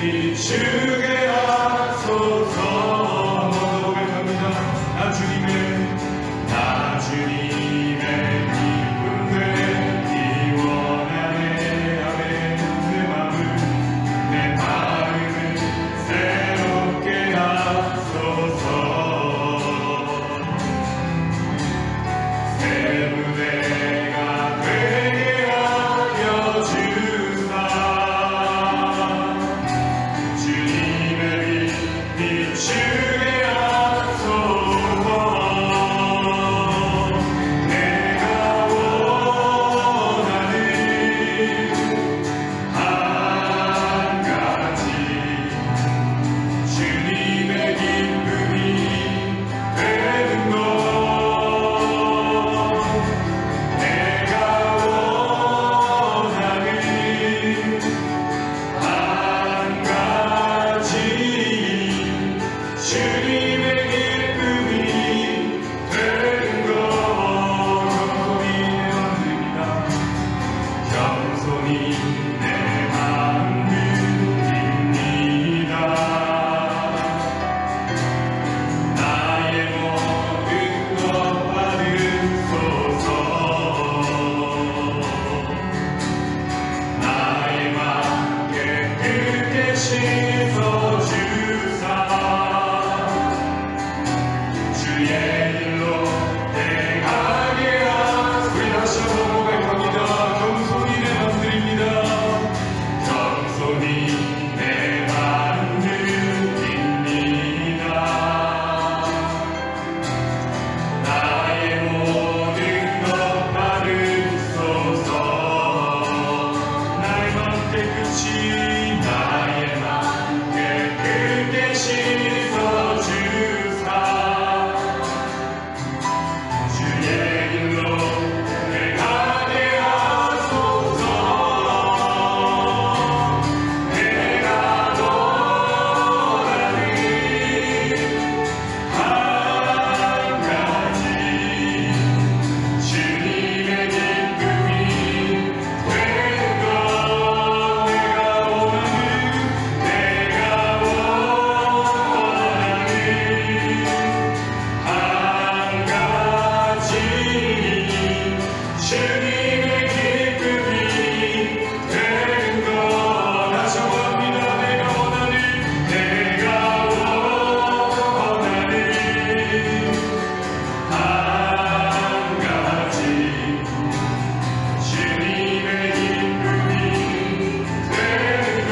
비추게 하소서. 고백합니다. 나 주님의 기쁨 되기 원하네. 아멘. 내 마음을 새롭게 하소서. 새 무대가 되게 하여 주사. 주님의 빛 비추게 하소서. 내가 원하는 한 가지 주님의 기쁨이 되는 것. 내가 원하는 한 가지 주님의 기쁨이 되는 것. 겸손히 내 마음 드립니다. 나의 모든 것 받으소서. 나의 맘 깨끗게 씻어주사. 주의 일로 행하게 하소서. 우리 다시 한번 고백합니다. 겸손히 내 맘 드립니다. 겸손히 내 맘 드립니다. 나의 모든 것 받으소서. 나의 맘 깨끗이 나의 맘 깨끗게 씻어주사. 주의 일로 행하게 하소서. 내가 원하는 한 가지 주님의 기쁨이 되는 것. 내가 원하는 한 가지 주님의 기쁨이 되는 것. 다시 한번 합니다. 내가 원하는 한 가지 주님의 기쁨이 되는 것.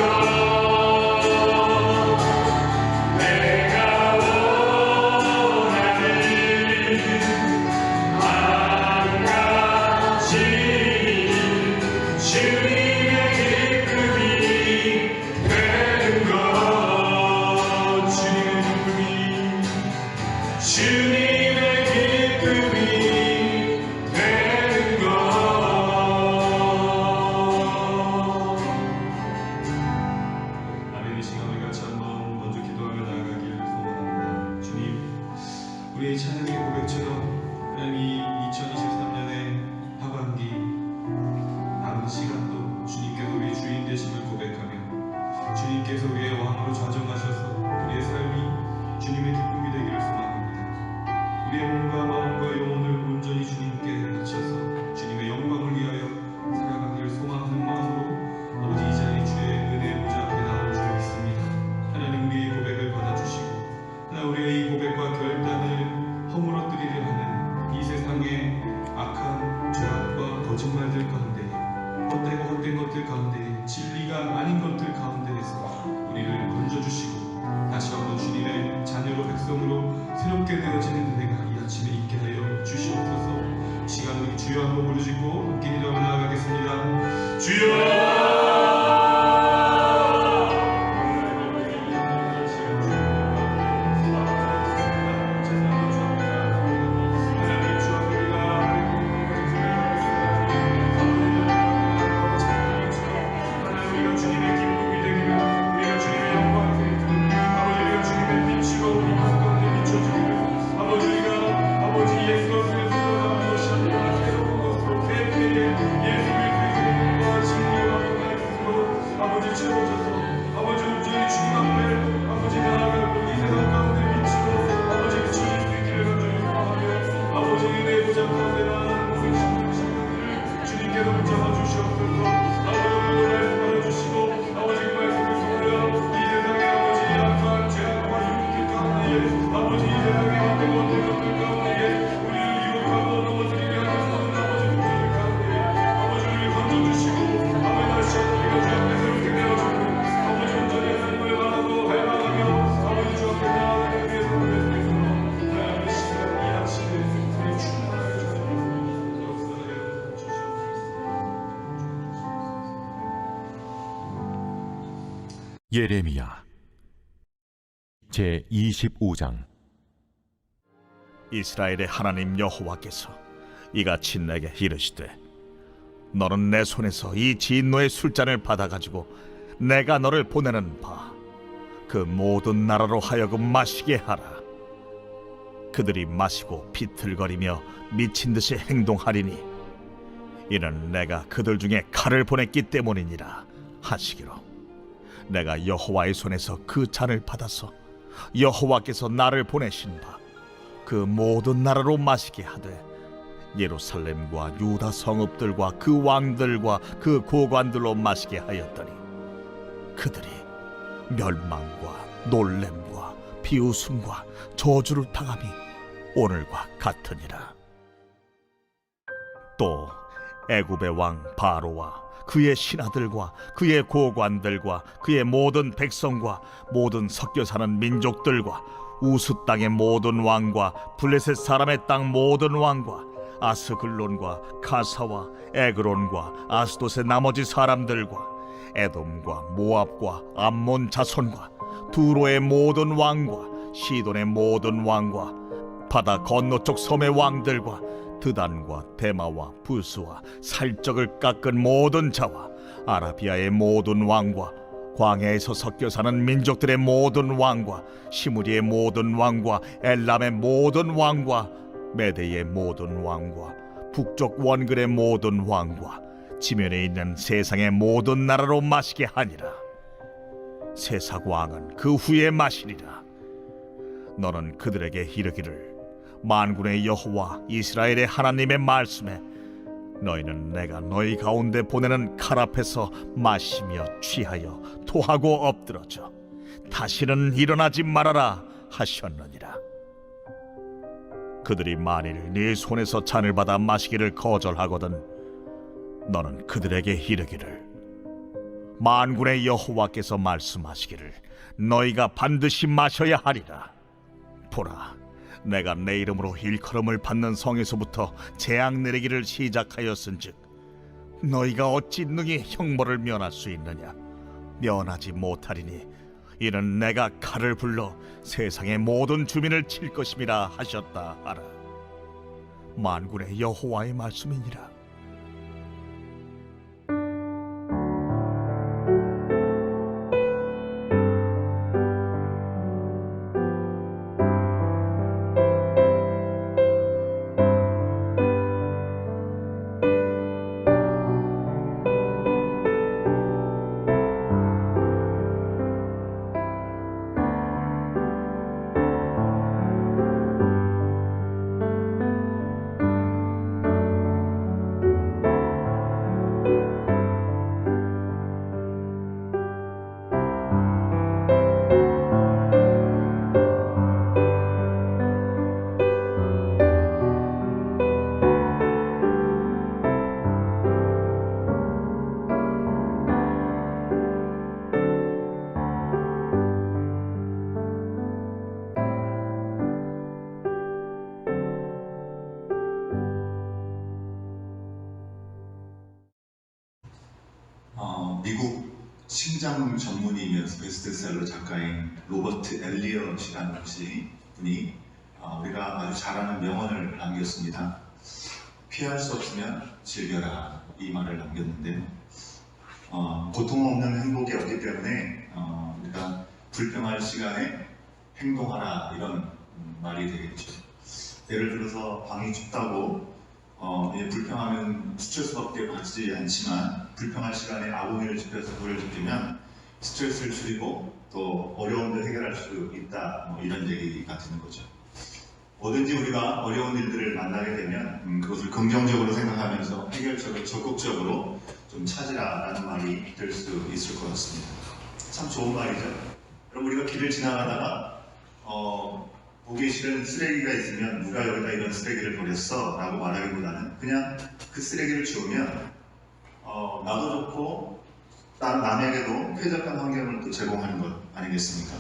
내가 원하는 한 가지 주님의 기쁨이 되는 것. 주님의 기쁨이 되는 것. 아멘. 이 시간을 같이 한번 먼저 기도하며 나아가기를 소원합니다. 주님, 우리의 찬양의 고백처럼 하나님 이 2023년의 하반기 남은 시간도 주님께서 우리의 주인 되심을 고백하며 주님께서 우리의 왕으로 좌정하셔서 우리의 삶이 주님의 기쁨이 되기를 소망합니다. 우리의 몸과 마음과 영혼을 온전히 주님께 바쳐서 주님의 영광을 위하여 살아가기를 소망하는 마음으로 아버지 이 자리 주의 은혜 보좌 앞에 나온 줄 믿습니다. 하나님 우리의 고백을 받아주시고 하나님 우리의 이 고백과 결단을 허물어뜨리려 하는 이 세상의 악한 죄악 거짓 말들 가운데, 헛되고 헛된 것들 가운데, 진리가 아닌 것들 가운데에서 우리를 건져주시고 다시 한번 주님의 자녀로 백성으로 새롭게 되어지는 은혜가 이 아침에 있게 하여 주시옵소서. 이 시간 우리 주여 한번 부르짖고 함께 기도하며 나아가겠습니다. 주여! 예레미야 제 25장. 이스라엘의 하나님 여호와께서 이같이 내게 이르시되, 너는 내 손에서 이 진노의 술잔을 받아가지고 내가 너를 보내는 바 그 모든 나라로 하여금 마시게 하라. 그들이 마시고 비틀거리며 미친 듯이 행동하리니 이는 내가 그들 중에 칼을 보냈기 때문이니라 하시기로, 내가 여호와의 손에서 그 잔을 받아서 여호와께서 나를 보내신 바 그 모든 나라로 마시게 하되, 예루살렘과 유다 성읍들과 그 왕들과 그 고관들로 마시게 하였더니 그들이 멸망과 놀램과 비웃음과 저주를 당함이 오늘과 같으니라. 또 애굽의 왕 바로와 그의 신하들과 그의 고관들과 그의 모든 백성과 모든 섞여 사는 민족들과 우스 땅의 모든 왕과 블레셋 사람의 땅 모든 왕과 아스글론과 가사와 에그론과 아스돗의 나머지 사람들과 에돔과 모압과 암몬 자손과 두로의 모든 왕과 시돈의 모든 왕과 바다 건너쪽 섬의 왕들과 드단과 데마와 부스와 살적을 깎은 모든 자와 아라비아의 모든 왕과 광야에서 섞여 사는 민족들의 모든 왕과 시무리의 모든 왕과 엘람의 모든 왕과 메대의 모든 왕과 북쪽 원근의 모든 왕과 지면에 있는 세상의 모든 나라로 마시게 하니라. 세상 왕은 그 후에 마시리라. 너는 그들에게 이르기를, 만군의 여호와 이스라엘의 하나님의 말씀에 너희는 내가 너희 가운데 보내는 칼 앞에서 마시며 취하여 토하고 엎드러져 다시는 일어나지 말아라 하셨느니라. 그들이 만일 네 손에서 잔을 받아 마시기를 거절하거든 너는 그들에게 이르기를, 만군의 여호와께서 말씀하시기를 너희가 반드시 마셔야 하리라. 보라, 내가 내 이름으로 일컬음을 받는 성에서부터 재앙 내리기를 시작하였은즉 너희가 어찌 능히 형벌을 면할 수 있느냐? 면하지 못하리니 이는 내가 칼을 불러 세상의 모든 주민을 칠 것임이라 하셨다 하라. 만군의 여호와의 말씀이니라. 미국 신장 전문의이면서 베스트셀러 작가인 로버트 엘리엇이라는 분이 우리가 아주 잘 아는 명언을 남겼습니다. 피할 수 없으면 즐겨라, 이 말을 남겼는데, 고통 없는 행복이 없기 때문에 우리가 불평할 시간에 행동하라, 이런 말이 되겠죠. 예를 들어서 방이 춥다고 불평하면 스트레스밖에 받지 않지만, 불평할 시간에 아궁이를 짚어서 불을 지피면 스트레스를 줄이고 또 어려움을 해결할 수 있다, 이런 얘기가 되는 거죠. 뭐든지 우리가 어려운 일들을 만나게 되면 그것을 긍정적으로 생각하면서 해결책을 적극적으로 좀 찾으라라는 말이 될 수 있을 것 같습니다. 참 좋은 말이죠. 그럼 우리가 길을 지나가다가 보기 싫은 쓰레기가 있으면 누가 여기다 이런 쓰레기를 버렸어? 라고 말하기보다는 그냥 그 쓰레기를 주우면 나도 좋고 남에게도 쾌적한 환경을 또 제공하는 것 아니겠습니까?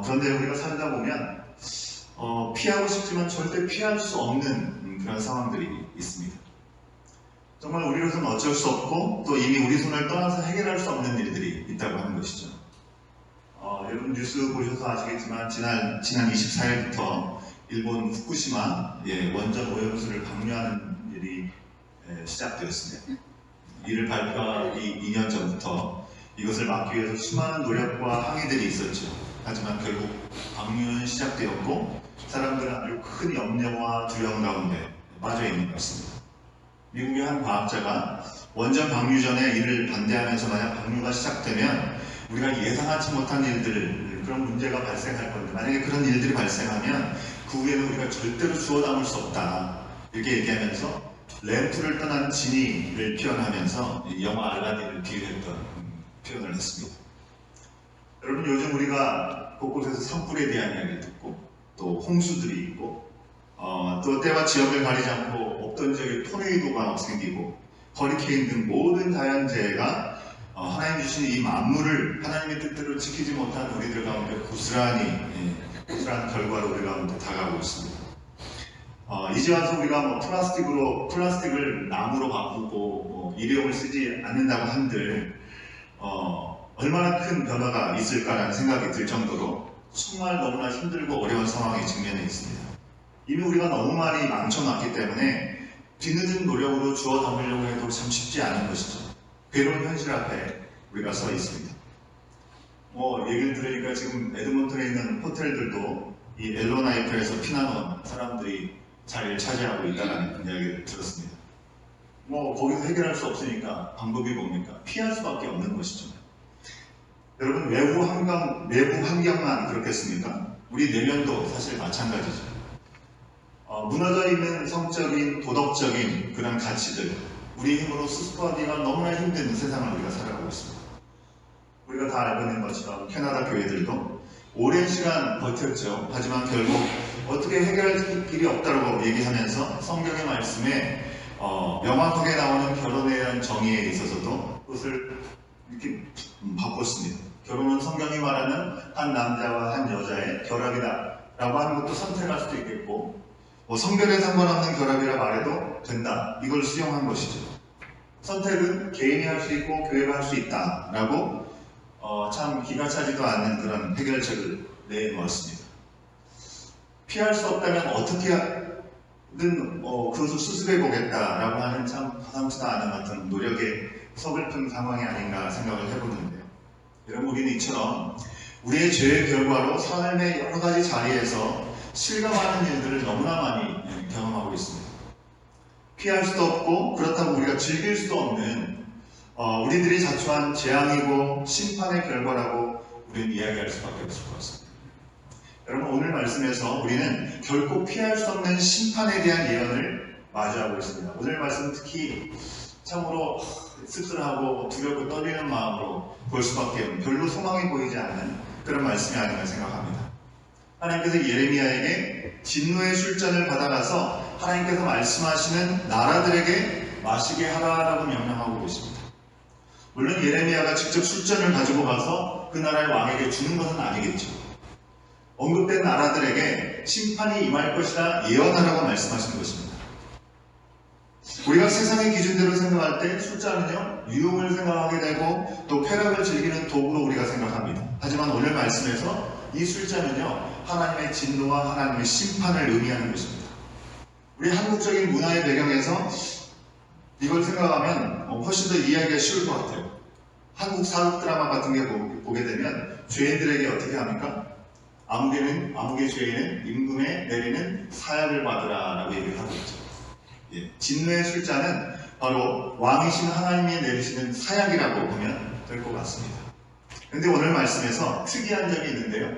그런데 우리가 살다 보면 피하고 싶지만 절대 피할 수 없는 그런 상황들이 있습니다. 정말 우리로서는 어쩔 수 없고 또 이미 우리 손을 떠나서 해결할 수 없는 일들이 있다고 하는 것이죠. 여러분 뉴스 보셔서 아시겠지만 지난 24일부터 일본 후쿠시마 원전 오염수를 방류하는 일이 시작되었습니다. 이를 발표하기 2년 전부터 이것을 막기 위해서 수많은 노력과 항의들이 있었죠. 하지만 결국 방류는 시작되었고 사람들은 아주 큰 염려와 두려움 가운데 빠져 있는 것 같습니다. 미국의 한 과학자가 원전 방류 전에 이를 반대하면서 만약 방류가 시작되면 우리가 예상하지 못한 일들, 그런 문제가 발생할 건데 만약에 그런 일들이 발생하면 그 후에는 우리가 절대로 주워 담을 수 없다, 이렇게 얘기하면서 램프를 떠난 지니를 표현하면서 영화 알라딘을 비유했던 표현을 했습니다. 여러분 요즘 우리가 곳곳에서 산불에 대한 이야기를 듣고 또 홍수들이 있고 또 때와 지역을 가리지 않고 없던 지역에 토네이도가 막 생기고 허리케인 등 모든 자연재해가 하나님 주신 이 만물을 하나님의 뜻대로 지키지 못한 우리들 가운데 고스란한 결과로 우리 가운데 다가오고 있습니다. 이제 와서 우리가 플라스틱을 나무로 바꾸고 일회용을 쓰지 않는다고 한들 얼마나 큰 변화가 있을까라는 생각이 들 정도로 정말 너무나 힘들고 어려운 상황에 직면해 있습니다. 이미 우리가 너무 많이 망쳐놨기 때문에 뒤늦은 노력으로 주워 담으려고 해도 참 쉽지 않은 것이죠. 괴로운 현실 앞에 우리가 서 있습니다. 얘기를 들으니까 지금 에드먼턴에 있는 호텔들도 이 엘로나이프에서 피난 온 사람들이 자리를 차지하고 있다는 이야기를 들었습니다. 거기서 해결할 수 없으니까 방법이 뭡니까? 피할 수밖에 없는 것이죠. 여러분 내부 환경만 그렇겠습니까? 우리 내면도 사실 마찬가지죠. 무너져 있는 성적인, 도덕적인 그런 가치들, 우리 힘으로 수습하기가 너무나 힘든 세상을 우리가 살아가고 있습니다. 우리가 다 알고 있는 것처럼 캐나다 교회들도 오랜 시간 버텼죠. 하지만 결국 어떻게 해결할 길이 없다고 얘기하면서 성경의 말씀에 명확하게 나오는 결혼에 대한 정의에 있어서도 그것을 이렇게 바꿨습니다. 결혼은 성경이 말하는 한 남자와 한 여자의 결합이다 라고 하는 것도 선택할 수도 있겠고, 성별에 상관없는 결합이라 말해도 된다, 이걸 수용한 것이죠. 선택은 개인이 할 수 있고 교회가 할 수 있다 라고 참 기가 차지도 않는 그런 해결책을 내놓았습니다. 피할 수 없다면 어떻게든 그것을 수습해 보겠다라고 하는 참 가상치도 않은 어떤 노력의 서글픈 상황이 아닌가 생각을 해보는데요. 여러분 우리는 이처럼 우리의 죄의 결과로 삶의 여러 가지 자리에서 실감하는 일들을 너무나 많이 경험하고 있습니다. 피할 수도 없고 그렇다고 우리가 즐길 수도 없는 우리들이 자초한 재앙이고 심판의 결과라고 우리는 이야기할 수밖에 없을 것 같습니다. 여러분 오늘 말씀에서 우리는 결코 피할 수 없는 심판에 대한 예언을 마주하고 있습니다. 오늘 말씀은 특히 참으로 씁쓸하고 두렵고 떨리는 마음으로 볼 수밖에 없는, 별로 소망이 보이지 않는 그런 말씀이 아닌가 생각합니다. 하나님께서 예레미야에게 진노의 술잔을 받아가서 하나님께서 말씀하시는 나라들에게 마시게 하라라고 명령하고 계십니다. 물론 예레미야가 직접 술잔을 가지고 가서 그 나라의 왕에게 주는 것은 아니겠죠. 언급된 나라들에게 심판이 임할 것이라 예언하라고 말씀하신 것입니다. 우리가 세상의 기준대로 생각할 때 숫자는요, 유흥을 생각하게 되고 또 쾌락을 즐기는 도구로 우리가 생각합니다. 하지만 오늘 말씀에서 이 숫자는요, 하나님의 진노와 하나님의 심판을 의미하는 것입니다. 우리 한국적인 문화의 배경에서 이걸 생각하면 훨씬 더 이해하기가 쉬울 것 같아요. 한국 사극 드라마 같은 게 보게 되면 죄인들에게 어떻게 합니까? 아무개 죄인은 임금에 내리는 사약을 받으라 라고 얘기를 하고 있죠. 예, 진노의 숫자는 바로 왕이신 하나님이 내리시는 사약이라고 보면 될 것 같습니다. 그런데 오늘 말씀에서 특이한 점이 있는데요.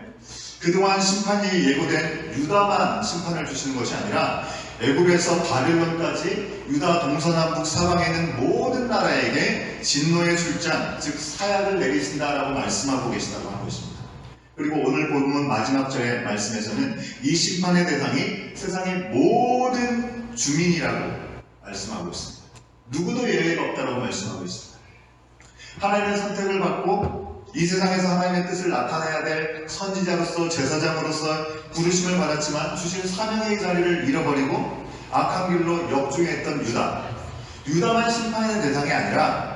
그동안 심판이 예고된 유다만 심판을 주시는 것이 아니라 애굽에서 바벨론까지 유다 동서남북 사방에 있는 모든 나라에게 진노의 술잔, 즉 사약을 내리신다라고 말씀하고 계시다고 하는 것입니다. 그리고 오늘 본문 마지막 절의 말씀에서는 이 심판의 대상이 세상의 모든 주민이라고 말씀하고 있습니다. 누구도 예외가 없다고 말씀하고 있습니다. 하나님의 선택을 받고 이 세상에서 하나님의 뜻을 나타내야 될 선지자로서 제사장으로서 부르심을 받았지만 주신 사명의 자리를 잃어버리고 악한 길로 역주행했던 유다만 심판의 대상이 아니라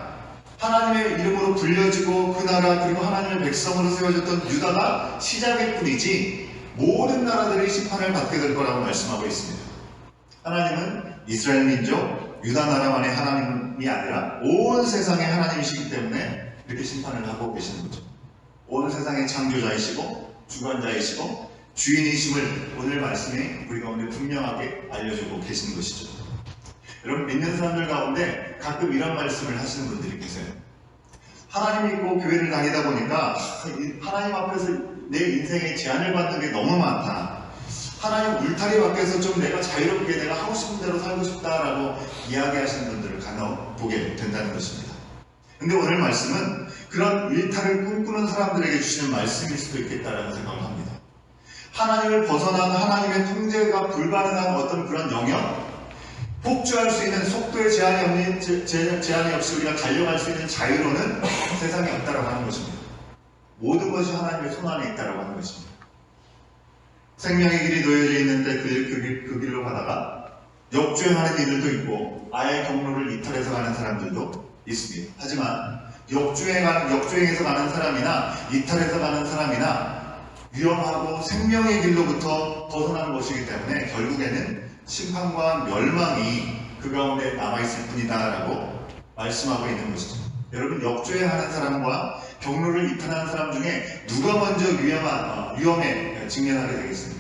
하나님의 이름으로 불려지고 그 나라 그리고 하나님의 백성으로 세워졌던 유다가 시작일 뿐이지 모든 나라들이 심판을 받게 될 거라고 말씀하고 있습니다. 하나님은 이스라엘 민족, 유다 나라만의 하나님이 아니라 온 세상의 하나님이시기 때문에 이렇게 심판을 하고 계시는 거죠. 온 세상의 창조자이시고 주관자이시고 주인이심을 오늘 말씀에 우리 가운데 분명하게 알려주고 계시는 것이죠. 여러분, 믿는 사람들 가운데 가끔 이런 말씀을 하시는 분들이 계세요. 하나님 믿고 교회를 다니다 보니까 하나님 앞에서 내 인생에 제한을 받는 게 너무 많다. 하나님 울타리 밖에서 좀 내가 자유롭게 내가 하고 싶은 대로 살고 싶다라고 이야기하시는 분들을 간혹 보게 된다는 것입니다. 근데 오늘 말씀은 그런 일탈을 꿈꾸는 사람들에게 주시는 말씀일 수도 있겠다라는 생각을 합니다. 하나님을 벗어난 하나님의 통제가 불가능한 어떤 그런 영역, 폭주할 수 있는 속도의 제한이 없이 우리가 달려갈 수 있는 자유로는 세상에 없다라고 하는 것입니다. 모든 것이 하나님의 손 안에 있다라고 하는 것입니다. 생명의 길이 놓여져 있는데 그 길로 가다가 역주행하는 이들도 있고 아예 경로를 이탈해서 가는 사람들도 있습니다. 하지만 역주행해서 가는 사람이나 이탈해서 가는 사람이나 위험하고 생명의 길로부터 벗어나는 것이기 때문에 결국에는 심판과 멸망이 그 가운데 남아있을 뿐이다 라고 말씀하고 있는 것이죠. 여러분, 역주행하는 사람과 경로를 이탈하는 사람 중에 누가 먼저 위험에 직면하게 되겠습니까?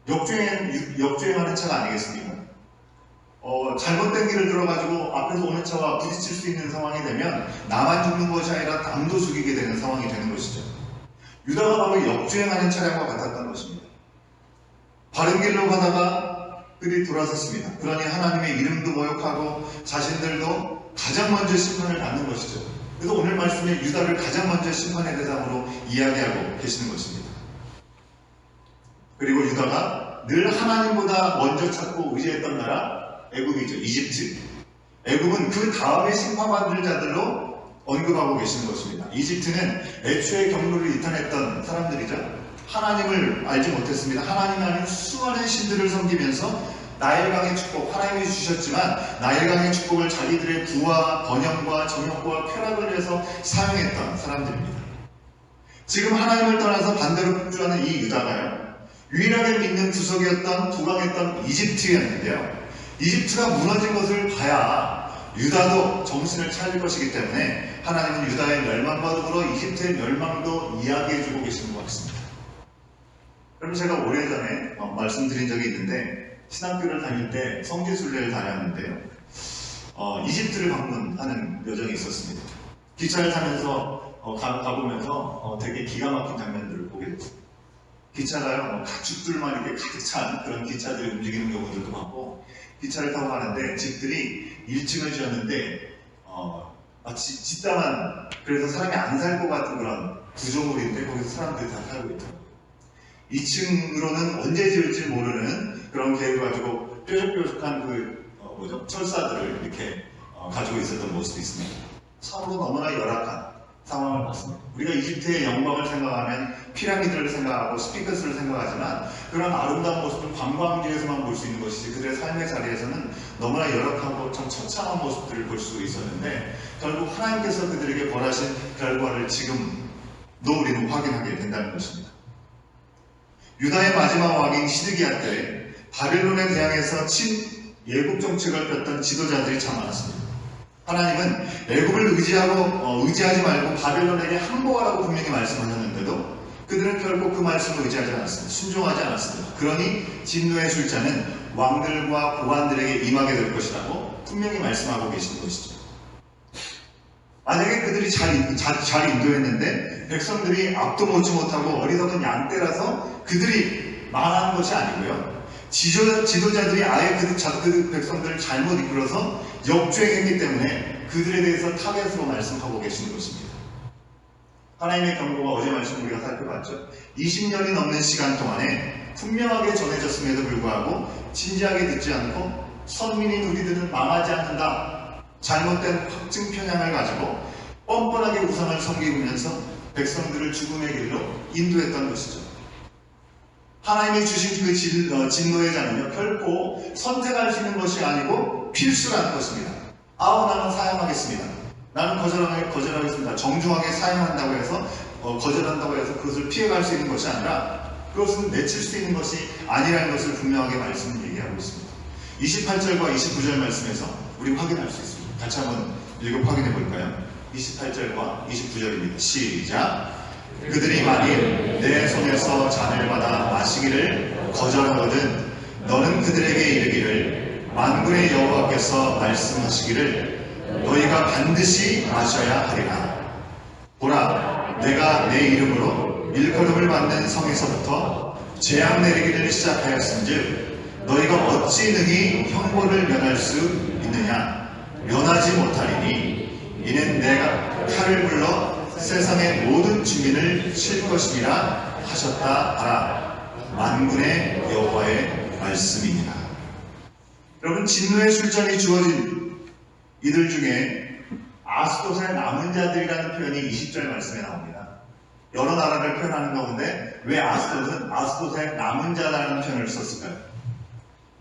역주행하는 차가 아니겠습니까? 잘못된 길을 들어가지고 앞에서 오는 차와 부딪힐 수 있는 상황이 되면 나만 죽는 것이 아니라 남도 죽이게 되는 상황이 되는 것이죠. 유다가 바로 역주행하는 차량과 같았던 것입니다. 바른 길로 가다가 그들이 돌아섰습니다. 그러니 하나님의 이름도 모욕하고 자신들도 가장 먼저 심판을 받는 것이죠. 그래서 오늘 말씀에 유다를 가장 먼저 심판의 대상으로 이야기하고 계시는 것입니다. 그리고 유다가 늘 하나님보다 먼저 찾고 의지했던 나라 애굽이죠. 이집트. 애굽은 그 다음에 심판받을 자들로 언급하고 계시는 것입니다. 이집트는 애초에 경로를 이탈했던 사람들이죠. 하나님을 알지 못했습니다. 하나님 아닌 수많은 신들을 섬기면서 나일강의 축복, 하나님이 주셨지만 나일강의 축복을 자기들의 부와 번영과 정욕과 쾌락을 위해서 사용했던 사람들입니다. 지금 하나님을 떠나서 반대로 폭주하는 이 유다가요, 유일하게 믿는 구석이었던 부강했던 이집트였는데요. 이집트가 무너진 것을 봐야 유다도 정신을 차릴 것이기 때문에 하나님은 유다의 멸망과 더불어 이집트의 멸망도 이야기해주고 계시는 것 같습니다. 그럼 제가 오래전에 말씀드린 적이 있는데 신학교를 다닐 때 성지순례를 다녔는데요. 이집트를 방문하는 여정이 있었습니다. 기차를 타면서 가보면서 되게 기가 막힌 장면들을 보게 됐습니다. 기차가요, 가축들만 이렇게 가득 찬 그런 기차들이 움직이는 경우들도 많고, 기차를 타고 가는데 집들이 1층을 지었는데 마치 짓다만 그래서 사람이 안 살 것 같은 그런 구조물인데 거기서 사람들이 다 살고 있더라고요. 2층으로는 언제 지을지 모르는 그런 계획을 가지고 뾰족뾰족한 철사들을 이렇게 가지고 있었던 모습도 있습니다. 참으로 너무나 열악한 상황을 봤습니다. 우리가 이집트의 영광을 생각하면 피라미드를 생각하고 스핑크스를 생각하지만 그런 아름다운 모습을 관광지에서만 볼 수 있는 것이지 그들의 삶의 자리에서는 너무나 열악하고 참 처참한 모습들을 볼 수 있었는데 결국 하나님께서 그들에게 벌하신 결과를 지금도 우리는 확인하게 된다는 것입니다. 유다의 마지막 왕인 시드기야 때 바벨론에 대항해서 친예국 정책을 폈던 지도자들이 참 많았습니다. 하나님은 애굽을 의지하지 말고 바벨론에게 항복하라고 분명히 말씀하셨는데도 그들은 결국 그 말씀을 의지하지 않았습니다. 순종하지 않았습니다. 그러니 진노의 술자는 왕들과 고관들에게 임하게 될 것이라고 분명히 말씀하고 계신 것이죠. 만약에 그들이 잘 인도했는데 백성들이 앞도 못지 못하고 어리석은 양떼라서 그들이 망한 것이 아니고요. 지도자들이 아예 그 백성들을 잘못 이끌어서 역주행했기 때문에 그들에 대해서 타겟으로 말씀하고 계시는 것입니다. 하나님의 경고가 어제 말씀 우리가 살펴봤죠. 20년이 넘는 시간 동안에 분명하게 전해졌음에도 불구하고 진지하게 듣지 않고 선민인 우리들은 망하지 않는다. 잘못된 확증 편향을 가지고 뻔뻔하게 우상을 섬기면서 백성들을 죽음의 길로 인도했던 것이죠. 하나님이 주신 그 진노의 잔은요, 결코 선택할 수 있는 것이 아니고 필수라는 것입니다. 나는 사양하겠습니다. 나는 거절하겠습니다. 정중하게 사양한다고 해서, 거절한다고 해서 그것을 피해갈 수 있는 것이 아니라 그것은 맺힐 수 있는 것이 아니라는 것을 분명하게 말씀을 얘기하고 있습니다. 28절과 29절 말씀에서 우리 확인할 수 있습니다. 같이 한번 읽어 확인해 볼까요? 28절과 29절입니다. 시작! 그들이 만일 내 손에서 잔을 받아 마시기를 거절하거든 너는 그들에게 이르기를 만군의 여호와께서 말씀하시기를 너희가 반드시 마셔야 하리라. 보라, 내가 내 이름으로 일컬음을 받는 성에서부터 재앙 내리기를 시작하였은즉 너희가 어찌 능히 형벌을 면할 수 있느냐? 면하지 못하리니 이는 내가 칼을 불러 세상의 모든 주민을 칠 것이니라 하셨다 하라. 만군의 여호와의 말씀이니라. 여러분, 진노의 술잔이 주어진 이들 중에 아스돗의 남은 자들이라는 표현이 20절 말씀에 나옵니다. 여러 나라를 표현하는 가운데 왜 아스돗은 아스돗의 남은 자라는 표현을 썼을까요?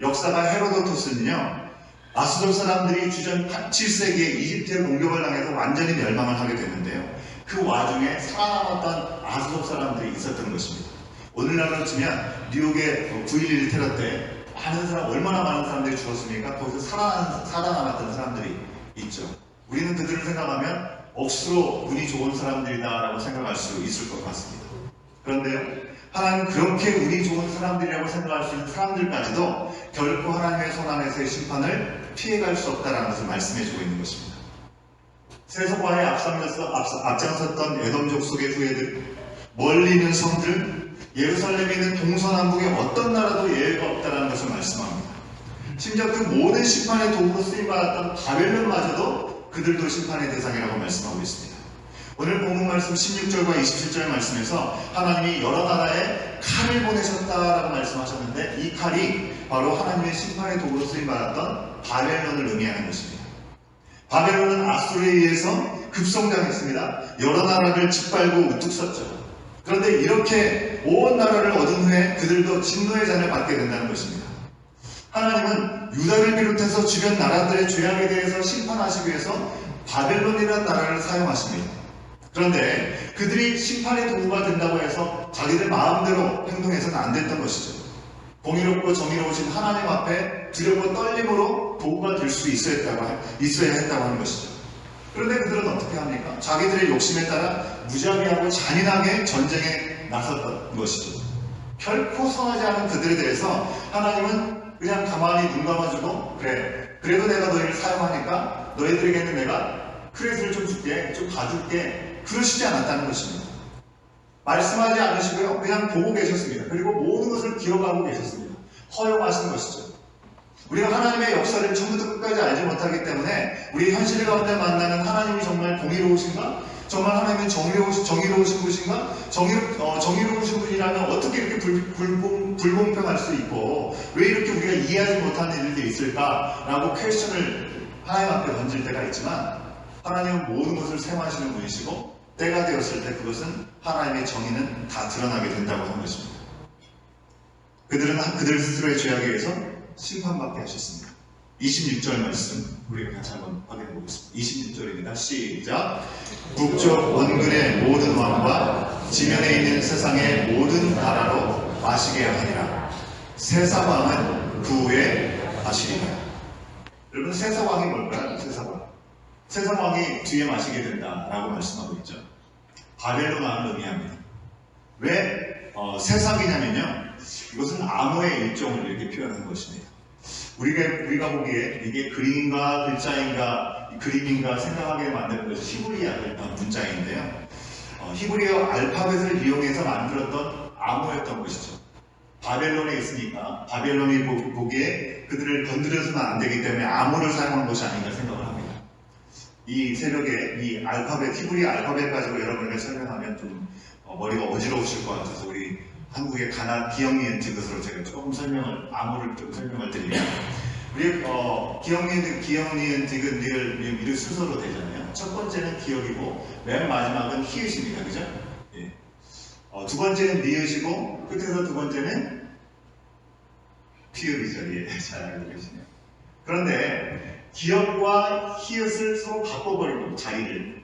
역사가 헤로도토스는요, 아스돗 사람들이 주전 7세기에 이집트의 공격을 당해서 완전히 멸망을 하게 됐는데요. 그 와중에 살아남았던 아스돗 사람들이 있었던 것입니다. 오늘날로 치면 뉴욕의 9.11 테러 때 얼마나 많은 사람들이 죽었습니까? 거기서 살아남았던 사람들이 있죠. 우리는 그들을 생각하면 억수로 운이 좋은 사람들이다라고 생각할 수 있을 것 같습니다. 그런데요, 하나님은 그렇게 운이 좋은 사람들이라고 생각할 수 있는 사람들까지도 결코 하나님의 손 안에서의 심판을 피해갈 수 없다는 것을 말씀해주고 있는 것입니다. 세속화에 앞장섰던 에돔족 속의 후예들, 멀리 있는 성들, 예루살렘에 있는 동서남북에 어떤 나라도 예외가 없다는 것을 말씀합니다. 심지어 그 모든 심판의 도구로 쓰임받았던 바벨론마저도 그들도 심판의 대상이라고 말씀하고 있습니다. 오늘 본문 말씀 16절과 27절 말씀에서 하나님이 여러 나라에 칼을 보내셨다라고 말씀하셨는데 이 칼이 바로 하나님의 심판의 도구로 쓰임받았던 바벨론을 의미하는 것입니다. 바벨론은 아수르에 의해서 급성장했습니다. 여러 나라를 짓밟고 우뚝 섰죠. 그런데 이렇게 온 나라를 얻은 후에 그들도 진노의 잔을 받게 된다는 것입니다. 하나님은 유다를 비롯해서 주변 나라들의 죄악에 대해서 심판하시기 위해서 바벨론이라는 나라를 사용하십니다. 그런데 그들이 심판의 도구가 된다고 해서 자기들 마음대로 행동해서는 안 됐던 것이죠. 공의롭고 정의로우신 하나님 앞에 두렵고 떨림으로 도구가 될 수 있어야 했다고 하는 것이죠. 그런데 그들은 어떻게 합니까? 자기들의 욕심에 따라 무자비하고 잔인하게 전쟁에 나섰던 것이죠. 결코 선하지 않은 그들에 대해서 하나님은 그냥 가만히 눈 감아주고 그래도 내가 너희를 사용하니까 너희들에게는 내가 크레딧을 좀 줄게, 좀 봐줄게, 그러시지 않았다는 것입니다. 말씀하지 않으시고요, 그냥 보고 계셨습니다. 그리고 모든 것을 기억하고 계셨습니다. 허용하신 것이죠. 우리가 하나님의 역사를 처음부터 끝까지 알지 못하기 때문에 우리 현실 가운데 만나는 하나님이 정말 공의로우신가? 정말 하나님이 정의로우신 분이신가? 정의로우신 분이라면 어떻게 이렇게 불공평할 수 있고 왜 이렇게 우리가 이해하지 못하는 일들이 있을까라고 퀘스천을 하나님 앞에 던질 때가 있지만 하나님은 모든 것을 사용하시는 분이시고 때가 되었을 때 그것은 하나님의 정의는 다 드러나게 된다고 하는 것입니다. 그들은 그들 스스로의 죄악에 의해서 심판받게 하셨습니다. 26절 말씀 우리가 같이 한번 확인해 보겠습니다. 26절입니다. 시작. 북쪽 원근의 모든 왕과 지면에 있는 세상의 모든 나라로 마시게 하니라. 세사왕은 그 후에 마시리라. 여러분, 세사왕이 뭘까요? 세사왕. 세사왕이 뒤에 마시게 된다라고 말씀하고 있죠. 바벨론 왕을 의미합니다. 왜 세삭이냐면요, 이것은 암호의 일종을 이렇게 표현한 것입니다. 우리가 보기에 이게 그림인가 글자인가 그림인가 생각하게 만드는 것이 히브리어 문자인데요. 히브리어 알파벳을 이용해서 만들었던 암호였던 것이죠. 바벨론에 있으니까 바벨론이 보기에 그들을 건드려서는 안 되기 때문에 암호를 사용한 것이 아닌가 생각을 합니다. 이 새벽에 이 알파벳, 히브리어 알파벳 가지고 여러분에게 설명하면 좀 머리가 어지러우실 것 같아서 우리 한국의 기억니은트 것으로 제가 조금 암호를 좀 설명을 드리면, 우리 기억니은트는 늘 순서로 되잖아요. 첫 번째는 기억이고 맨 마지막은 히읗입니다. 그죠? 예. 두 번째는 니은이고 끝에서 두 번째는 피읍이죠. 예, 잘 알고 계시네요. 그런데 기억과 히읗을 서로 바꿔버리고 자리를,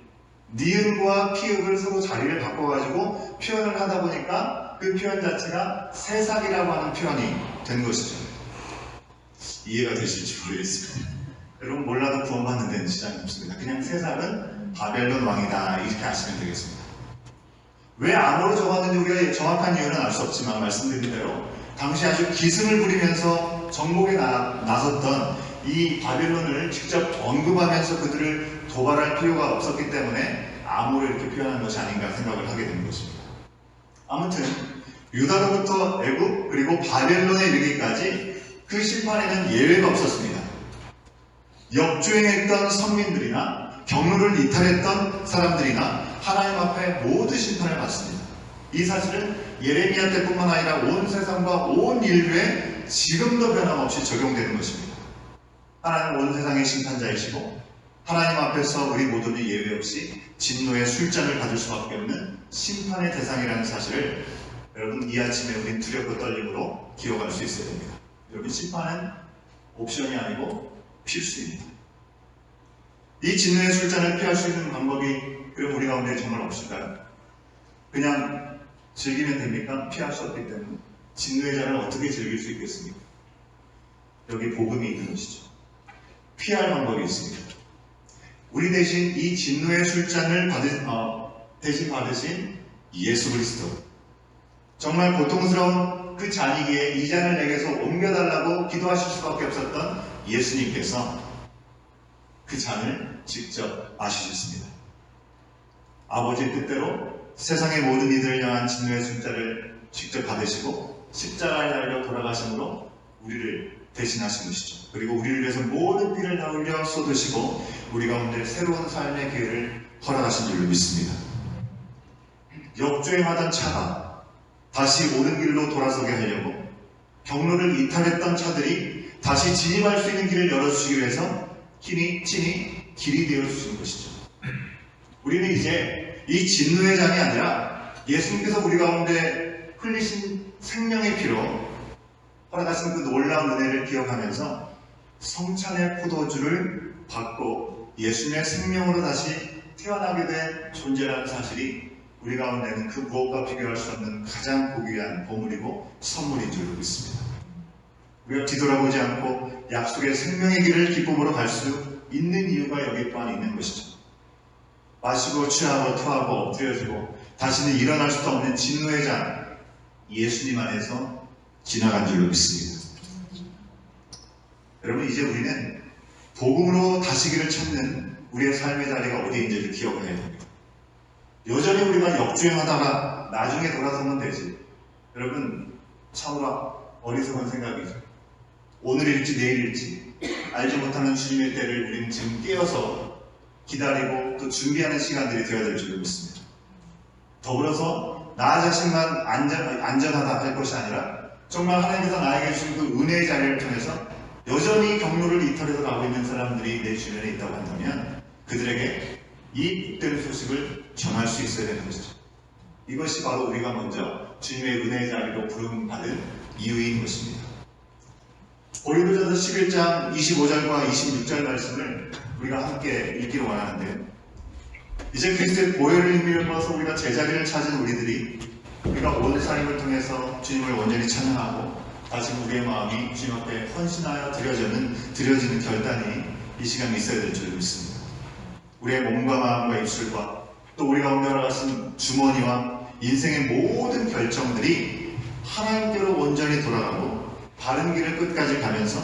니은과 피읍을 서로 자리를 바꿔가지고 표현을 하다 보니까 그 표현 자체가 세삭이라고 하는 표현이 된 것이죠. 이해가 되실지 모르겠습니다. 여러분, 몰라도 구원받는 데는 지장이 없습니다. 그냥 세삭은 바벨론 왕이다 이렇게 아시면 되겠습니다. 왜 암호로 적었는지 우리가 정확한 이유는 알 수 없지만 말씀드린 대로 당시 아주 기승을 부리면서 정복에 나섰던 이 바벨론을 직접 언급하면서 그들을 도발할 필요가 없었기 때문에 암호를 이렇게 표현한 것이 아닌가 생각을 하게 되는 것입니다. 아무튼 유다로부터 애굽 그리고 바벨론에 이르기까지 그 심판에는 예외가 없었습니다. 역주행했던 선민들이나 경로를 이탈했던 사람들이나 하나님 앞에 모두 심판을 받습니다. 이 사실은 예레미야 때뿐만 아니라 온 세상과 온 인류에 지금도 변함없이 적용되는 것입니다. 하나님은 온 세상의 심판자이시고 하나님 앞에서 우리 모두는 예외 없이 진노의 술잔을 받을 수밖에 없는 심판의 대상이라는 사실을 여러분, 이 아침에 우린 두렵고 떨림으로 기억할 수 있어야 됩니다. 여러분, 심판은 옵션이 아니고 필수입니다. 이 진노의 술잔을 피할 수 있는 방법이 그럼 우리 가운데 정말 없을까요? 그냥 즐기면 됩니까? 피할 수 없기 때문에. 진노의 잔을 어떻게 즐길 수 있겠습니까? 여기 복음이 있는 것이죠. 피할 방법이 있습니다. 우리 대신 이 진노의 술잔을 대신 받으신 예수 그리스도, 정말 고통스러운 그 잔이기에 이 잔을 내게서 옮겨달라고 기도하실 수밖에 없었던 예수님께서 그 잔을 직접 마시셨습니다. 아버지의 뜻대로 세상의 모든 이들을 향한 진노의 술잔을 직접 받으시고 십자가에 달려 돌아가심으로 우리를 대신하신 것이죠. 그리고 우리를 위해서 모든 피를 다 흘려 쏟으시고 우리 가운데 새로운 삶의 기회를 허락하신 줄로 믿습니다. 역주행하던 차가 다시 옳은 길로 돌아서게 하려고 경로를 이탈했던 차들이 다시 진입할 수 있는 길을 열어주시기 위해서 친히 길이 되어주신 것이죠. 우리는 이제 이 진노의 잔이 아니라 예수님께서 우리 가운데 흘리신 생명의 피로 허락하신 그 놀라운 은혜를 기억하면서 성찬의 포도주를 받고 예수님의 생명으로 다시 태어나게 된 존재라는 사실이 우리 가운데는 그 무엇과 비교할 수 없는 가장 고귀한 보물이고 선물인 줄 믿습니다. 우리가 뒤돌아보지 않고 약속의 생명의 길을 기쁨으로 갈 수 있는 이유가 여기 또한 있는 것이죠. 마시고 취하고 토하고 엎드려지고 다시는 일어날 수도 없는 진노의 잔, 예수님 안에서 지나간 줄로 믿습니다. 여러분, 이제 우리는 복음으로 다시기를 찾는 우리의 삶의 자리가 어디인지를 기억을 해야 됩니다. 여전히 우리가 역주행하다가 나중에 돌아서면 되지. 여러분, 참으로 어리석은 생각이죠. 오늘일지 내일일지 알지 못하는 주님의 때를 우리는 지금 깨어서 기다리고 또 준비하는 시간들이 되어야 될 줄로 믿습니다. 더불어서 나 자신만 안전하다 할 것이 아니라 정말 하나님께서 나에게 주신 그 은혜의 자리를 통해서 여전히 경로를 이탈해서 가고 있는 사람들이 내 주변에 있다고 한다면 그들에게 이 복된 소식을 전할 수 있어야 되는 것이죠. 이것이 바로 우리가 먼저 주님의 은혜의 자리로 부름받은 이유인 것입니다. 고린도전서 11장 25절과 26절 말씀을 우리가 함께 읽기를 원하는데요. 이제 그리스도의 보혈을 힘입어서 우리가 제자리를 찾은 우리가 온 삶을 통해서 주님을 온전히 찬양하고 다시 우리의 마음이 주님 앞에 헌신하여 드려지는 결단이 이 시간에 있어야 될 줄 믿습니다. 우리의 몸과 마음과 입술과 또 우리 가운데 가신 주머니와 인생의 모든 결정들이 하나님께로 온전히 돌아가고 바른 길을 끝까지 가면서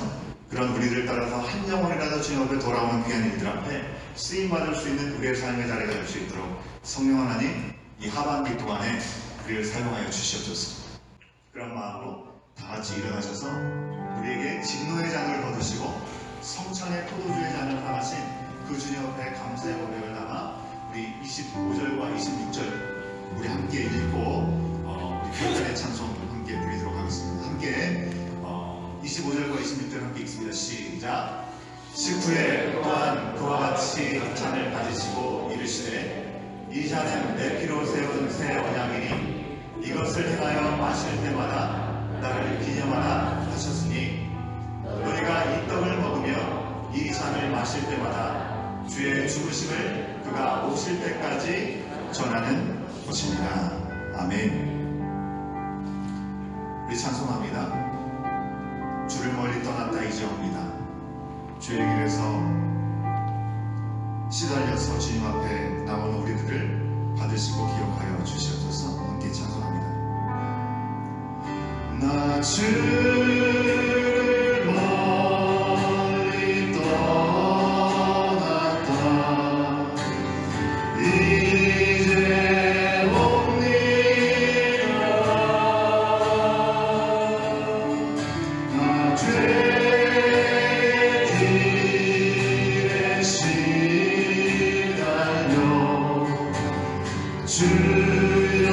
그런 우리들을 따라서 한 영혼이라도 주님 앞에 돌아오는 귀한 이들 앞에 쓰임받을 수 있는 우리의 삶의 자리가 될 수 있도록 성령 하나님 이 하반기 동안에 우리를 사용하여 주시옵소서. 그런 마음으로 다 같이 일어나셔서 우리에게 진노의 잔을 거두시고 성찬의 포도주의 잔을 허락하신 그 주님 앞에 감사의 고백을 담아 우리 25절과 26절 우리 함께 읽고 우리 교단의 찬송 함께 드리도록 하겠습니다. 함께 25절과 26절 함께 읽습니다. 시작. 식후에 또한 그와 같이 잔을 가지시고 이르시되 이 잔은 내 피로 세운 새 언약이니 이것을 행하여 마실 때마다 나를 기념하라 하셨으니 너희가 이 떡을 먹으며 이 잔을 마실 때마다 주의 죽으심을 그가 오실 때까지 전하는 것입니다. 아멘. 우리 찬송합니다. 주를 멀리 떠났다 이제 옵니다. 주의 길에서 시달려서 주님 앞에 나오는 우리들을 받으시고 기억하여 주시옵소서. 함께 찬송합니다. 나 주를 멀리 떠났다 이제 옵니다. 나 죄의 길에 시달려 주여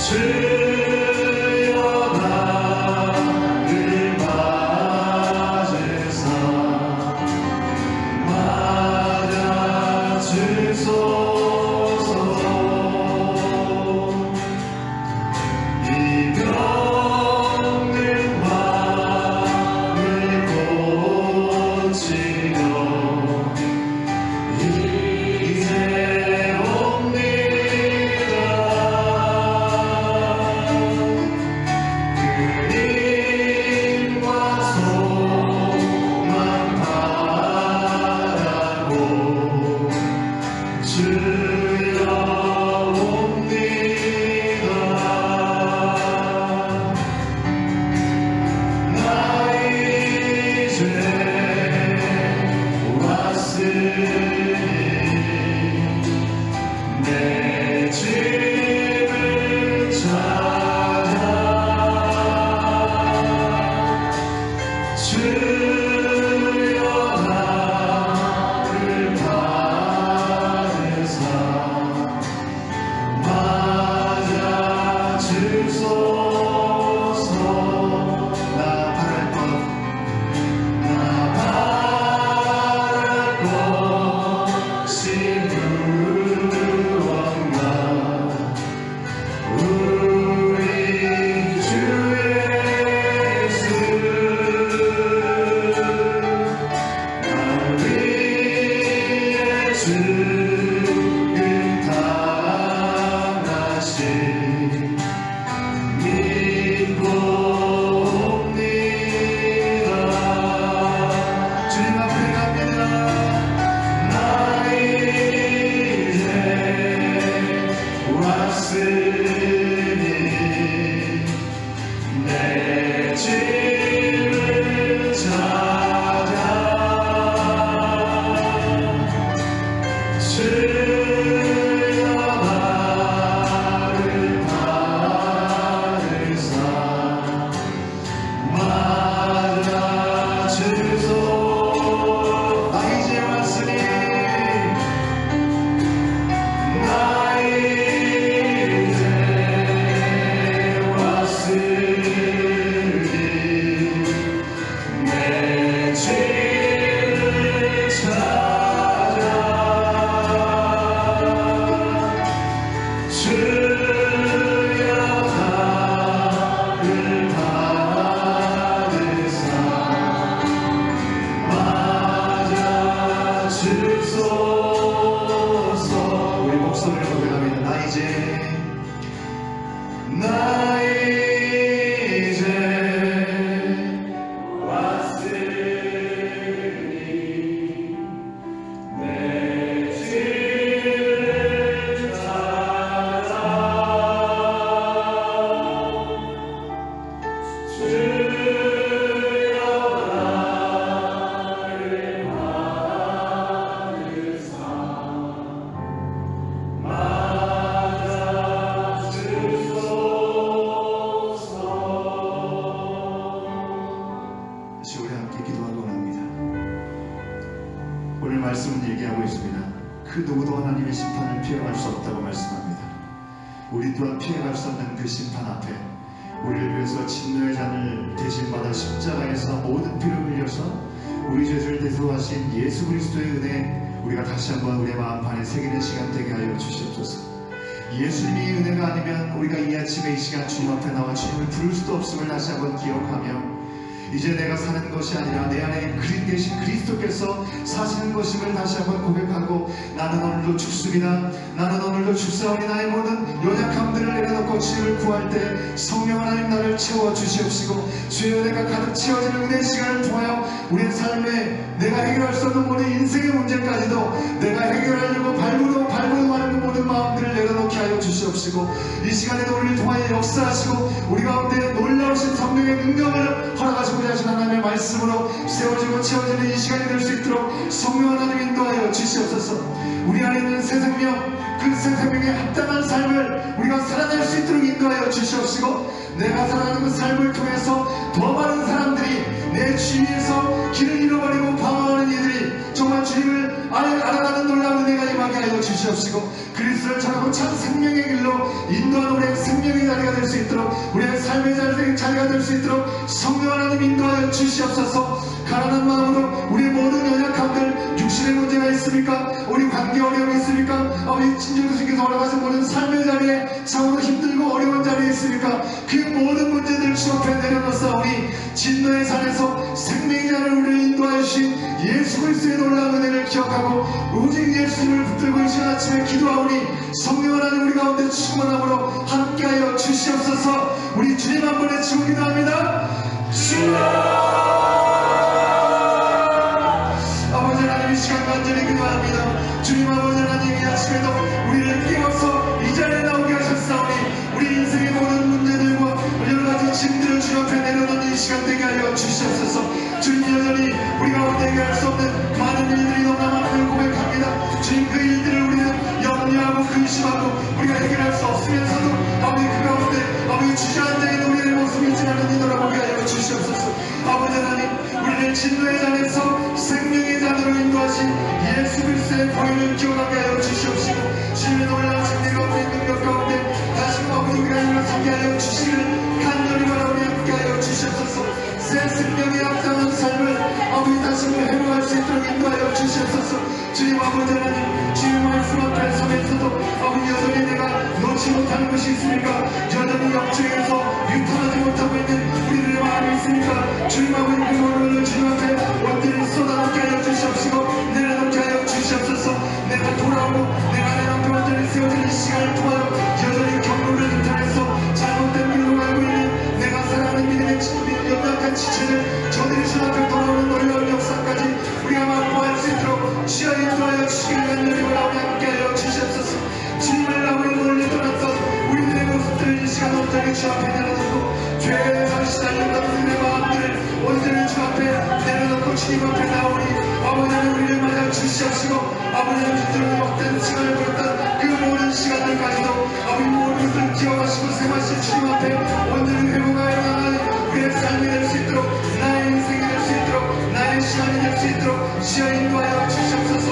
주여 나를 맞으사 우리 함께 기도하고 합니다. 오늘 말씀은 얘기하고 있습니다. 그 누구도 하나님의 심판을 피해갈 수 없다고 말씀합니다. 우리 또한 피해갈 수 없는 그 심판 앞에 우리를 위해서 진노의 잔을 대신받아 십자가에서 모든 피를 흘려서 우리 죄를 대속하신 예수 그리스도의 은혜, 우리가 다시 한번 우리의 마음판에 새기는 시간 되게 하여 주시옵소서. 예수님이 은혜가 아니면 우리가 이 아침에 이 시간 주님 앞에 나와 주님을 부를 수도 없음을 다시 한번 기억하며, 이제 내가 사는 것이 아니라 내 안에 그리스도 계신 그리스도께서 사시는 것임을 다시 한번 고백하고, 나는 오늘도 죽습니다. 나는 오늘도 죽사오니 나의 모든 연약함들을 내려놓고 주님을 구할 때 성령 하나님 나를 채워주시옵시고, 주여 내가 가득 채워지는 은혜 시간을 통하여 우리의 삶에 내가 해결할 수 없는 모든 인생의 문제까지도 내가 해결하려고 발부도 하는 모든 마음들을 내려놓게 하여 주시옵시고, 이 시간에도 우리를 통하여 역사하시고 우리 가운데 놀라우신 성령의 능력을 허락하시고 하신 하나님의 말씀으로 세워지고 채워지는 이 시간이 될 수 있도록 성령 하나님 인도하여 주시옵소서. 우리 안에 있는 새 생명, 그 새 생명에 합당한 삶을 우리가 살아낼 수 있도록 인도하여 주시옵시고, 내가 살아가는 그 삶을 통해서 더 많은 사람들이 내 주위에서 길을 잃어버리고 방황하는 이들이 정말 주님을 알아가는 놀라운 은혜가 임하게 하여 주시옵시고, 그리스도를 전하고 참 생명의 길로 인도하는 우리의 생명의 자리가 될 수 있도록, 우리의 삶의 자리가 될 수 있도록 성령 하나님 인도하여 주시옵소서. 가난한 마음으로 우리의 모든 연약함들, 육신의 문제가 있습니까? 우리 관계 어려움이 있습니까? 아버지 진정주님께서 허락하신 모든 삶의 자리에 참으로 힘들고 어려운 자리에 있습니까? 그 모든 문제들 주 앞에 내려놓사오니 진노의 산에서 생명의 잔을 우리를 인도하여 주신 예수 그리스도의 놀라운 은혜를 기억하고 오직 예수님을 붙들고 이 시간 아침에 기도하오니 성령 하나님 우리 가운데 충만함으로 함께하여 주시옵소서. 우리 주님 한 번에 치고 기도합니다. 주여! 아버지 하나님 이 시간 간절히 기도합니다. 주님 아버지 하나님 이 아침에도 우리를 깨워서 이 자리에 나오게 하셨사오니 우리 인생의 모든 문제들과 여러가지 짐들을 주 앞에 내려놓는 이 시간 되게 하여 주시옵소서. 주님 여전히 우리 가운데 해결할 수 없는 많은 일들이 너무나 많음을 고백합니다. 주님 그 일들을 우리는 염려하고 근심하고 우리가 해결할 수 없으면서도 아버지 그 가운데 아버지 주저앉아 있는 우리의 모습이 있지 않은 이들을 보게 하여 주시옵소서. 아버지 하나님 우리를 진노의 잔에서 생명의 잔으로 인도하신 예수 그리스도의 보혈을 기억하게 하여 주시옵시고, 주님의 놀라우신 내 가운데 능력 가운데 다시 아버지 우리가 일어서게 하여 주시기를 간절히 바라오니 함께 하여 주시옵소서. 새 생명에 합당한 삶을 아버지 다시 회복할 수 있도록 인도하여 주시옵소서. 주님 아버지 하나님 주님 말씀 앞에 서면서도 아버지 여전히 내가 놓지 못하는 것이 있습니까? 여전히 역주행에서 유탄하지 못하고 있는 우리들의 마음이 있습니까? 주님 아버지 그 모든 주님 앞에 온전히 쏟아놓게 하여 주시옵시고 내려놓게 하여 주시옵소서. 내가 돌아오고 내가 내 앞에 온전히 세워지는 시간을 통하여 여전히 경로를 유탄해서 잘못된 길로 가고 있는 내가 살아가는 믿음의 연약한 지체를 저들이 주 앞에 돌아오는 놀라운 역사까지 우리가 맛보할 수 있도록 주여 인도하여 주시기를 간절히 바라오니 함께하여 주시옵소서. 주님을 아버지 멀리 떠났던 우리들의 모습들을 이 시간 온전히 주 앞에 내려놓고 죄에 시달렸던 우리의 마음들을 온전히 주 앞에 내려놓고 주님 앞에 나오니 아버지 하나님 우리를 맞아 주시옵시고, 아버지 하나님 주님의 막된 시간을 보냈던 그 모든 시간들까지도 아버지 모든 것을 기억하시고 생하신 주님 앞에 온전히 회복하여 나가는 우리의 삶이 될 수 있도록, 나의 인생이 될 수 있도록, 나의 시간이 될 수 있도록 주여 인도하여 주시옵소서.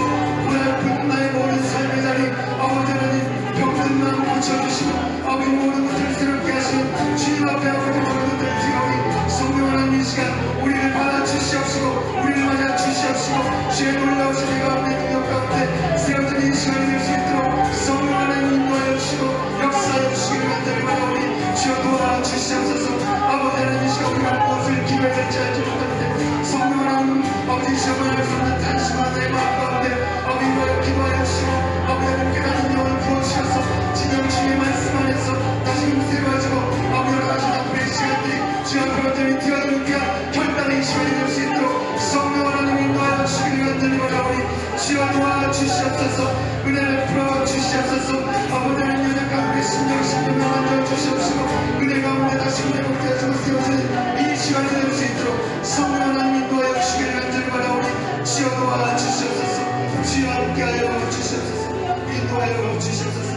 오늘 나의 모든 삶의 자리 아버지 하나님 병든 마음 고쳐주시고 아버지 모든 것들을 새롭게 하시는 주님 앞에 아버지 모든 것들을 드리오니 성령 하나님 이 시간 우리를 받아주시옵시고 우리를 맞아주시옵시고 주의 놀라우신 내 가운데 능력 가운데 세워진 이 시간이 될 수 있도록 성령 하나님 인도하여 주시고 역사하여 주시기를 간절히 바라오니 주여 도와주시옵소서. 아버지 하나님 이 시간 우리가 무엇을 기도해야 될지 알지 못하는데 성령 하나님 아버지 이 시간을 할 수 없는 단심한 내 마음 가운데 아버지 인도하여 기도하여 주시고 아버지 하나님 깨닫는 영을 부어주셔서 진정 주의 말씀 안에서 다시 힘세워지고 아버지 하나님 앞으로의 시간들이 주 앞에 완전히 뛰어들게 한 결단의 시간이 될 수 있도록 성령 하나님 인도하여 주시기를 간절히 바라오니 주여 도와주시옵소서. 은혜를 풀어주시옵소서. 아버지 하나님 연약한 우리 심령을 만져주시옵시고 은혜 가운데 다시 회복되어 주고 세워지는 이 시간이 될 수 있도록 성령 하나님 인도하여 주시기를 간절히 바라오니 주여 도와주시옵소서. 주여 함께하여 주시옵소서. 인도하여 주시옵소서.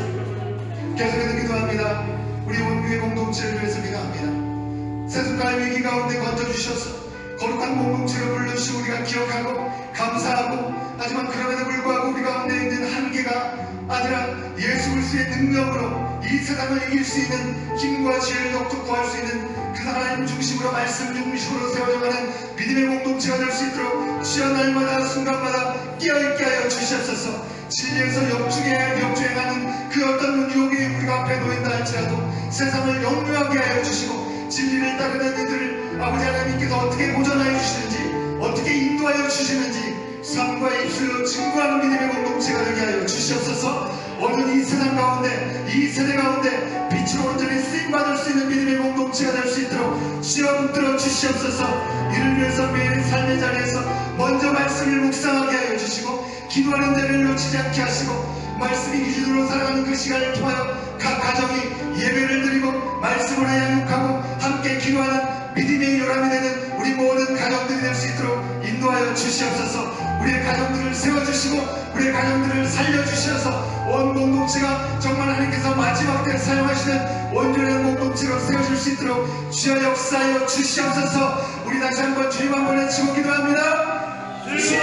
계속해서 기도합니다. 우리 원교회 공동체를 위해서 기도합니다. 세속과의 위기 가운데 건져주셔서 거룩한 공동체로 불러주시고 우리가 기억하고 감사하고, 하지만 그럼에도 불구하고 우리 가운데 있는 한계가 아니라 예수 그리스도의 능력으로 이 세상을 이길 수 있는 힘과 지혜를 넣고 구할 수 있는 그 하나님 중심으로, 말씀 중심으로 세워져가는 믿음의 공동체가 될 수 있도록 주여 날마다 순간마다 깨어있게 하여 주시옵소서. 진리에서 역주행하는 그 어떤 유혹이 우리가 앞에 놓인다 할지라도 세상을 영유하게 하여 주시고, 진리를 따르는 이들을 아버지 하나님께서 어떻게 보존하여 주시는지, 어떻게 인도하여 주시는지 삶과 입술로 증거하는 믿음의 공동체가 되게 하여 주시옵소서. 오늘 이 세상 가운데, 이 세대 가운데 빛으로 온전히 쓰임받을 수 있는 믿음의 공동체가 될 수 있도록 주여 붙들어 주시옵소서. 이를 위해서 매일 삶의 자리에서 먼저 말씀을 묵상하게 하여 주시고, 기도하는 자리를 놓치지 않게 하시고, 말씀이 기준으로 살아가는 그 시간을 통하여 각 가정이 예배를 드리고 말씀을 양육하고 함께 기도하는 믿음의 요람이 되는 우리 모든 가정들이 될 수 있도록 인도하여 주시옵소서. 우리의 가정들을 세워주시고 우리의 가정들을 살려주셔서 온 공동체가 정말 하나님께서 마지막 때 사용하시는 온전한 공동체로 세워질 수 있도록 주여 역사하여 주시옵소서. 우리 다시 한번 주님 한번 외치고 기도합니다. 주여!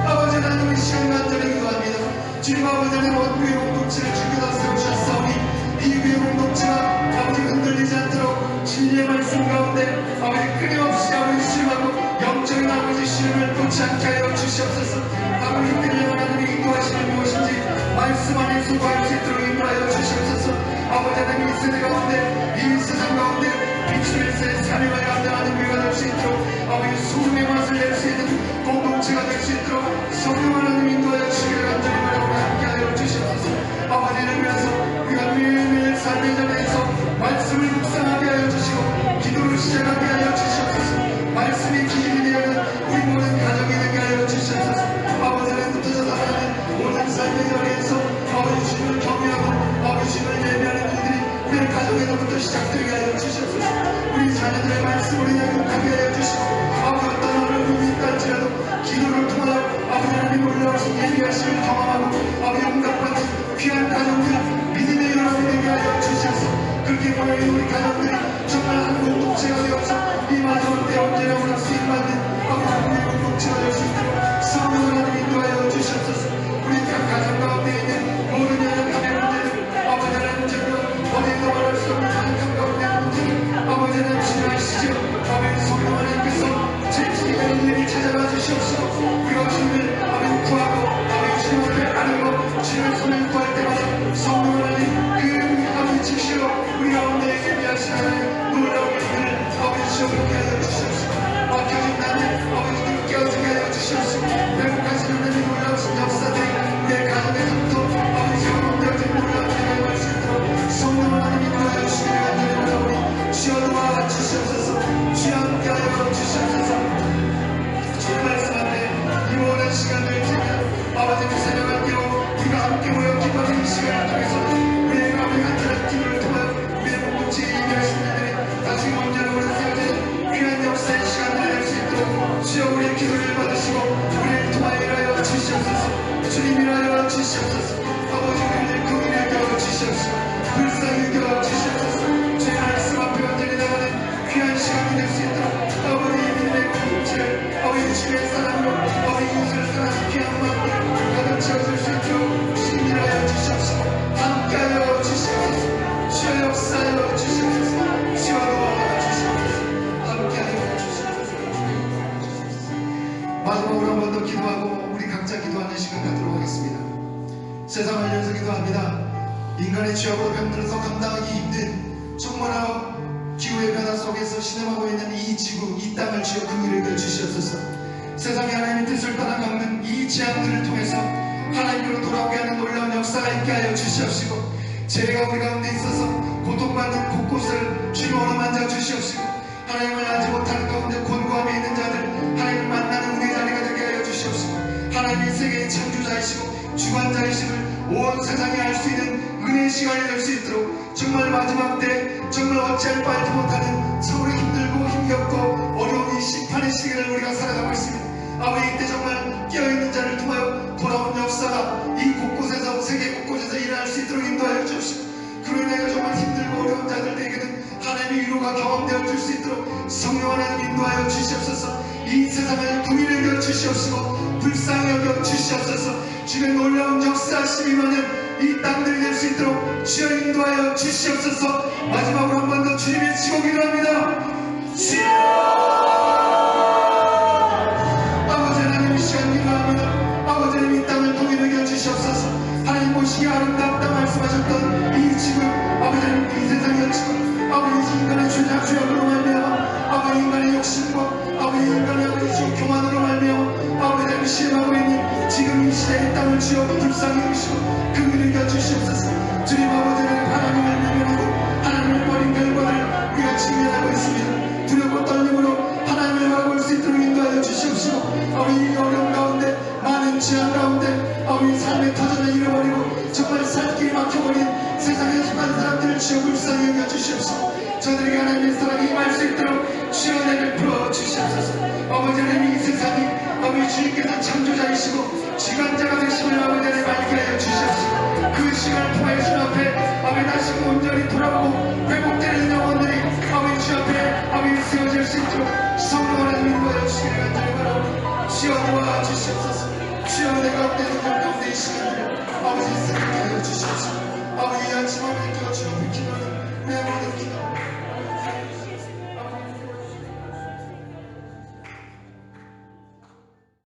아버지 하나님, 이 시간 간절히 기도합니다. 주님 아버지 하나님, 원교의 공동체를 주께서 세우셨사오니 이 위의 공동체가 아버지 흔들리지 않도록 진리의 말씀 가운데 아버지 끊임없이 아버지 신임하고 영적인 아버지 신임을 놓지 않게 하여 주시옵소서. 아버지 그냥 하나님이 인도하시는 무엇인지 말씀 안에서 구할 수 있도록 인도하여 주시옵소서. 아버지 하나님, 이 세대 가운데, 이 세상 가운데 빛으로서의 사명을 감당하는 교회가 될 수 있도록 아버지 소금의 맛을 낼 수 있는 공동체가 될 수 있도록 성령 하나님 인도하여 주시기를 간절히 바라고 함께하여 주시옵소서. 아버지를 위해서 우리가 매일매일 삶의 자리에서 말씀을 묵상하게 하여 주시고 기도를 시작하게 하여 주시옵소서. 말씀이 기준이 되는 우리 모든 가정이 되게 하여 주시옵소서. 아버지는 붙어서 살아가는 모든 삶의 자리에서 아버지 주님을 경외하고 아버지 주님을 예배하는 일들이 우리 가정에서부터 시작되게 하여 주시옵소서. 우리 자녀들의 말씀으로 양육하게 하여 주시고, 아버지 어떤 어려움이 있다 할지라도 기도를 통하여 아버지 하나님 올라오신 예비하심을 경험하고 아버지 응답받는 귀한 가정들 믿음의 연합이 되게 하여 주시옵소서. 그렇게 모여있는 우리 가정들이 정말 한 공동체가 되어서 이 마지막 때 언제나 오라 쓰임받는 아버지 하나님의 공동체가 될 수 있도록 성령 하나님 인도하여 주시옵소서. 우리 각 가정 가운데 있는 모든 연약함의 문제들, 아버지 하나님 정녕 어디에도 말할 수 없는 연약함 가운데 문제들 아버지 하나님 치료하시죠. 아버지 성령 하나님께서 제7의 일들이 찾아와 주시옵소서. 우리가 주님을 아버지 구하고 아버지 주님 앞에 아뢰고 주님의 손을 구할 때마다 성령 하나님 그 아버지 즉시로 우리 가운데 예비하신 하나님 놀라운 일들을 아버지 주여 그렇게 하여 주시옵소서. 막혀진 나는 아버지 깨어지게 하여 주시옵소서. 회복하신 하나님 놀라우신 역사들 내 가정의 감동 아버지 주여 공격된 놀라운 일을 할 수 있도록 성령 하나님 인도하여 주시기를 간절히 바라오니 주여 도와 주시옵소서. 주여 함께 하여 주시옵소서. 주의 말씀 앞에 이 모든 시간을 지면 아버지 그 새벽을 깨워 우리가 함께 모여 기도하는 이 시간을 통해서 우리의 마음의 간절한 기도를 통하여 우리의 공동체에 예비하신 이들이 다시 온전히 오래 세워진 귀한 역사의 시간을 낼 수 있도록 주여 우리의 기도를 받으시고 우리를 통하여 일하여 주시옵소서. 주님 일하여 주시옵소서. 아버지 우리를 긍휼히 여겨 주시옵소서. 불쌍히 여겨 주시옵소서. 주의 말씀 앞에 온전히 나가는 귀한 시간이 될 수 있도록 아버지 믿음의 공동체를 아버지 주의 사랑으로 아버지 이웃을 사랑하는 귀한 마음으로 가득 채워줄 수 있도록 주님 일하여 주시옵소서. 함께하여 주시옵소서. 주여 역사하여 주시옵소서. 주여 도와 주시옵소서. 함께하여 주시옵소서. 마지막으로 한 번 더 기도하고 우리 각자 기도하는 시간 갖도록 하겠습니다. 세상을 위해서 기도합니다. 인간의 죄악으로 병들어서 감당하기 힘든 충만하고 기후의 변화 속에서 신음하고 있는 이 지구, 이 땅을 주여 긍휼히 여겨 주시옵소서. 세상에 하나님의 뜻을 따라 막는 이 재앙들을 통해서 하나님으로 돌아오게 하는 놀라운 역사가 있게 하여 주시옵시고, 죄가 우리 가운데 있어서 고통받는 곳곳을 주님 어루만져 주시옵시고, 하나님을 알지 못하는 가운데 곤고함에 있는 자들 하나님을 만나는 은혜 자리가 되게 하여 주시옵시고, 하나님의 세계의 창조자이시고 주관자이심을 온 세상이 알 수 있는 은혜의 시간이 될 수 있도록 정말 마지막 때 정말 어찌할 바 알지 못하는 서울이 힘들고 힘겹고 어려운 이 심판의 시기를 우리가 살아가고 있습니다. 아버지 이때 정말 깨어있는 자를 통하여 돌아온 역사가 이 곳곳에서 세계 곳곳에서 일어날 수 있도록 인도하여 주시고, 그로 인하여 정말 힘들고 어려운 자들에게는 하나님의 위로가 체험과 경험되어 줄 수 있도록 성령 하나님 인도하여 주시옵소서. 이 세상을 통일해 여겨 주시옵시고 불쌍히 여겨 주시옵소서. 주의 놀라운 역사하심이 임하는 이 땅들이 될 수 있도록 주여 인도하여 주시옵소서. 마지막으로 한 번 더 주님의 지고 기도합니다. 주여! 아버지 하나님 이 시간 기도합니다. 아버지 하나님 이 땅을 통일해 여겨 주시옵소서. 하나님 보시기에 아름답다 말씀하셨던 이 지구 아버지 하나님 이 세상이었지만 아버지 인간의 죄악으로 말미암아 아버지 인간의 욕심과 아버지 인간의 아버지 교만으로 말미암아 아버지 하나님 실망하고 있는 지금 이 시대의 땅을 주여 불쌍히 여기시고 긍휼히 여겨 주시옵소서. 주님 아버지 하나님 하나님을 외면하고 하나님을 버린 결과를 우리가 직면하고 있습니다. 두렵고 떨림으로 하나님을 바라볼 수 있도록 인도하여 주시옵시고 아버지 이 어려움 가운데 많은 죄악 가운데 아버지 삶의 터전을 잃어버리고 정말 살 길이 막혀버린 세상의 수많은 사람들을 주여 불쌍히 여겨 주시옵시고 저들에게 하나님의 사랑이 임할 수 있도록 주여 내를 풀어 주시옵소서. 아버지 하나님 이 세상이 아버지 주님께서 창조자이시고 주관자가 되심을 아버지 하나님 알게 하여 주시옵시고 그 시간을 통하여 주 앞에 아버지 다시 온전히 돌아오고 회복되는 영혼들이 아버지 주 앞에 아버지 세워질 수 있도록 성령 하나님 인도하여 주시기를 간절히 바라오니 주여 도와주시옵소서. 주여 내가 없는 능력